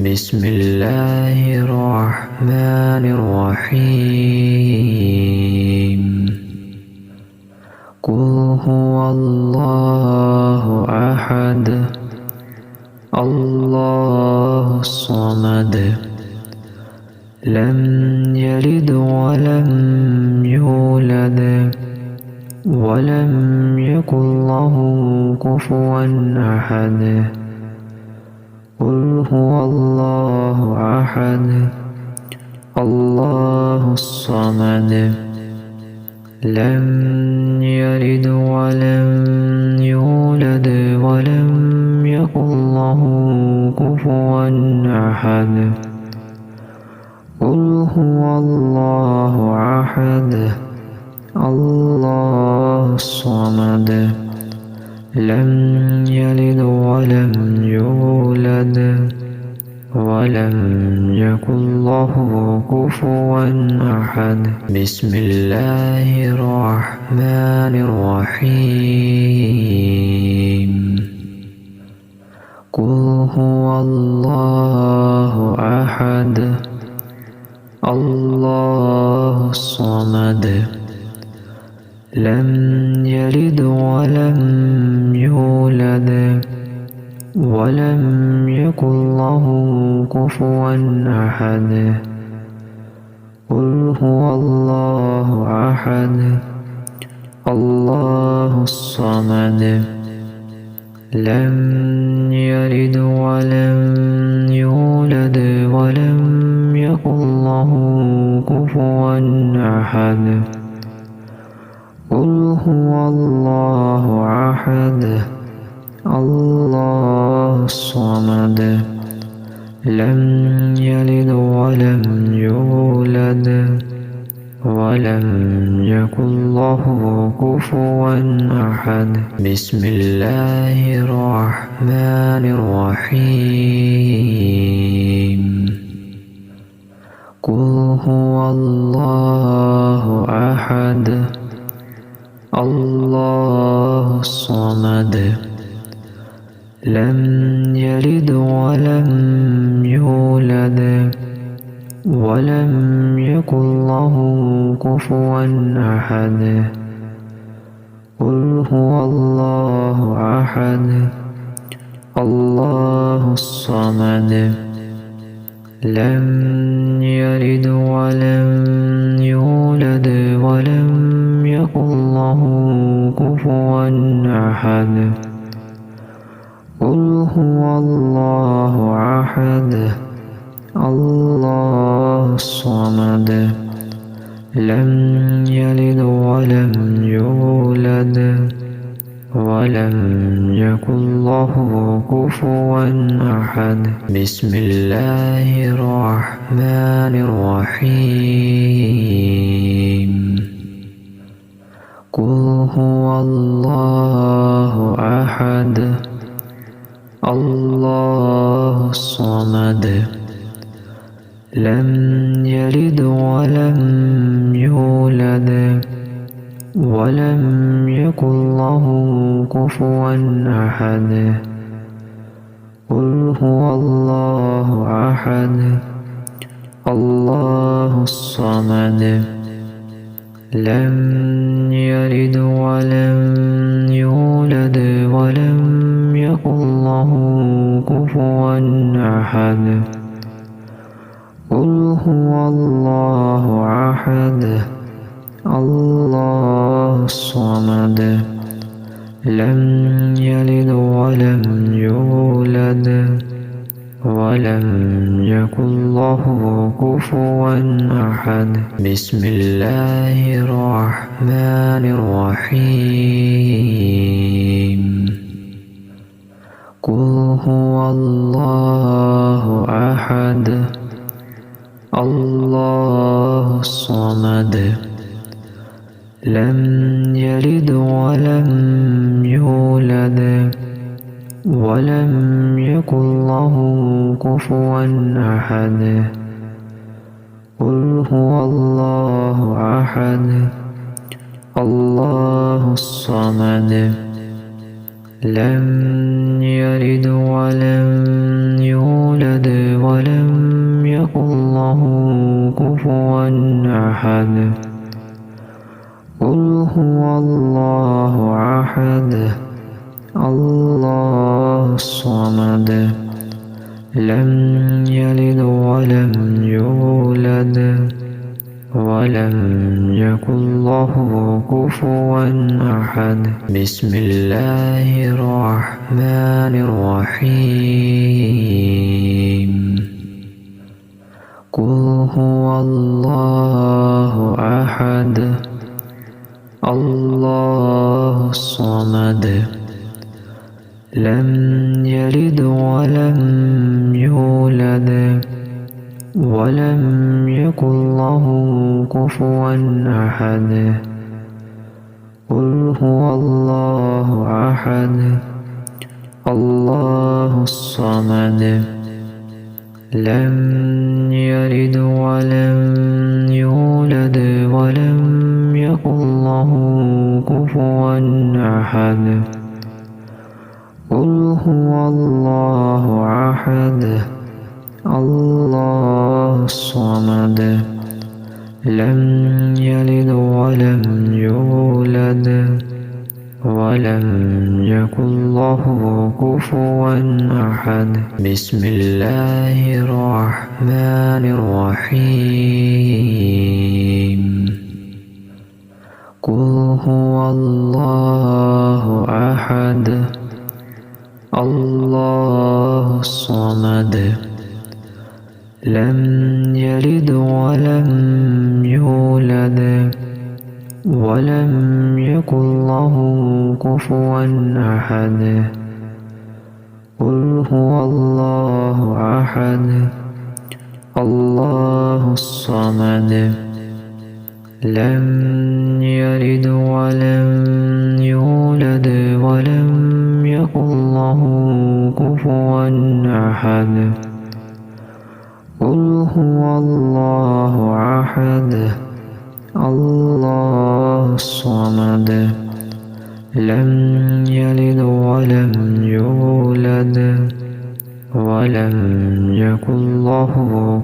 بسم الله الرحمن الرحيم. قل هو الله أحد الله الصمد لم يلد ولم يولد ولم يكن له كفوا أحد. قل هو الله أحد الله الصمد لم يلد ولم يولد ولم يكن له كفوا أحد. قل هو الله أحد الله الصمد لم يلد ولم يولد ولم يكن له كفوا أحد. بسم الله الرحمن الرحيم. قل هو الله أحد الله الصمد لم يلد ولم يولد ولم يكن له كفوا أحد. قل هو الله أحد الله الصمد لم يلد ولم يولد ولم يكن له كفوا أحد. قل هو الله أحد الله الصمد لم يلد ولم يولد ولم يكن له كفوا أحد. بسم الله الرحمن الرحيم. قل هو الله أحد الله الصمد لم يلد ولم يولد ولم يكن له كفوا أحد. قل هو الله أحد الله الصمد لم يلد ولم يولد ولم يكن له كفوا أحد. قل هو الله أحد الله الصمد لم يلد ولم يولد ولم يكن له كفوا أحد. بسم الله الرحمن الرحيم. قل هو الله أحد الله الصمد لم يلد ولم يولد ولم يكن له كفوا أحد. قل هو الله أحد الله الصمد لم يلد ولم يولد ولم يكن له كفوا أحد. قل هو الله أحد الله الصمد لم يلد ولم يولد ولم يكن له كفوا أحد. بسم الله الرحمن الرحيم. قل هو الله أحد الله الصمد لم يلد ولم يولد ولم يكن له كفوا أحد. قل هو الله أحد الله الصمد لم يلد ولم يولد ولم يكن له كفوا أحد. قل هو الله أحد الله الصمد لم يلد ولم يولد ولم يكن له كفوا أحد. بسم الله الرحمن الرحيم. قل هو الله أحد الله الصمد لم يلد ولم يولد ولم يكن له كفوا أحد. قل هو الله أحد الله الصمد لم يلد ولم يولد ولم يكن له كفوا أحد. قل هو الله أحد الله الصمد لم يلد ولم يولد ولم يكن له كفوا أحد. بسم الله الرحمن الرحيم. قل هو الله أحد الله الصمد لم يلد ولم يولد ولم يكن له كفوا أحد. قل هو الله أحد الله الصمد لم يلد ولم يولد ولم يكن له كفوا أحد. قل هو الله أحد الله الصمد لم يلد ولم يولد ولم يكن له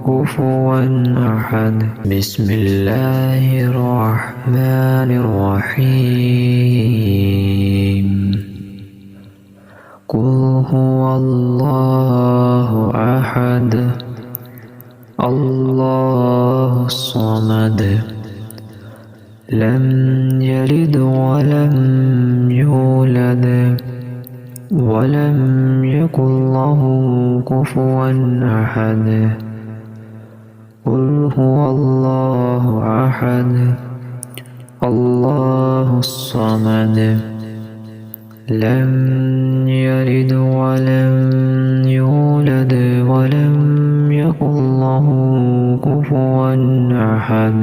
كفوا أحد. بسم الله الرحمن الرحيم. قل هو الله أحد الله الصمد لم يلد ولم يولد ولم يكن له كفوا أحد. قل هو الله أحد الله الصمد لم يلد ولم يولد ولم يكن له كفوا أحد.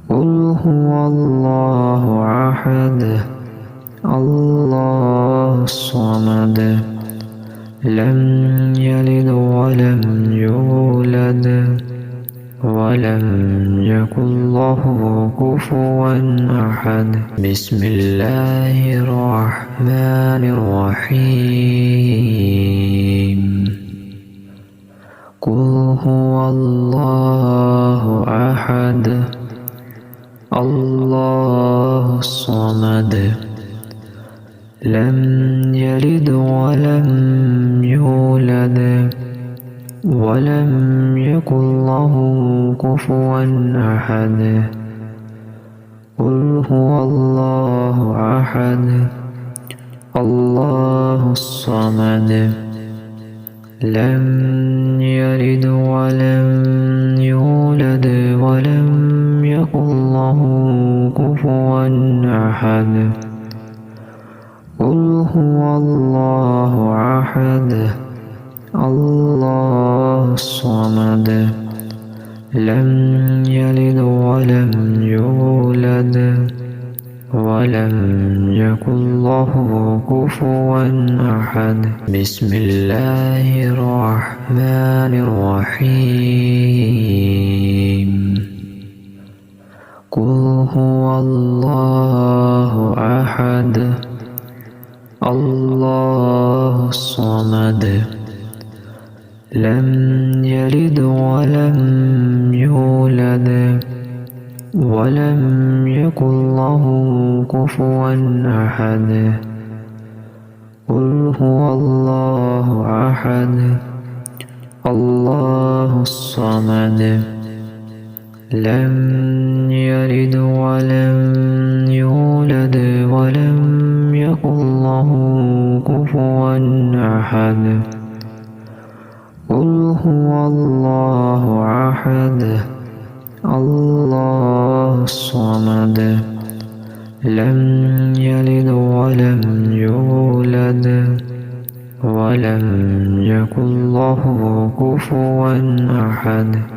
قل هو الله أحد الله الصمد لم يلد ولم يولد ولم يكن له كفوا أحد. بسم الله الرحمن الرحيم. قل هو الله أحد الله الصمد لم يلد ولم يولد ولم يكن له كفوا أحد. قل هو الله أحد الله الصمد لم يلد ولم يولد ولم يكن له كفوا أحد. قل هو الله أحد الله الصمد لم يلد ولم يولد ولم يكن له كفوا أحد. بسم الله الرحمن الرحيم. قل هو الله أحد الله الصمد لم يلد ولم يولد ولم يكن له كفوا أحد قل هو الله أحد الله الصمد لم يلد ولم يولد ولم يكن له كفوا أحد قل هو الله أحد الله الصمد لم يلد ولم يولد ولم يكن له كفوا أحد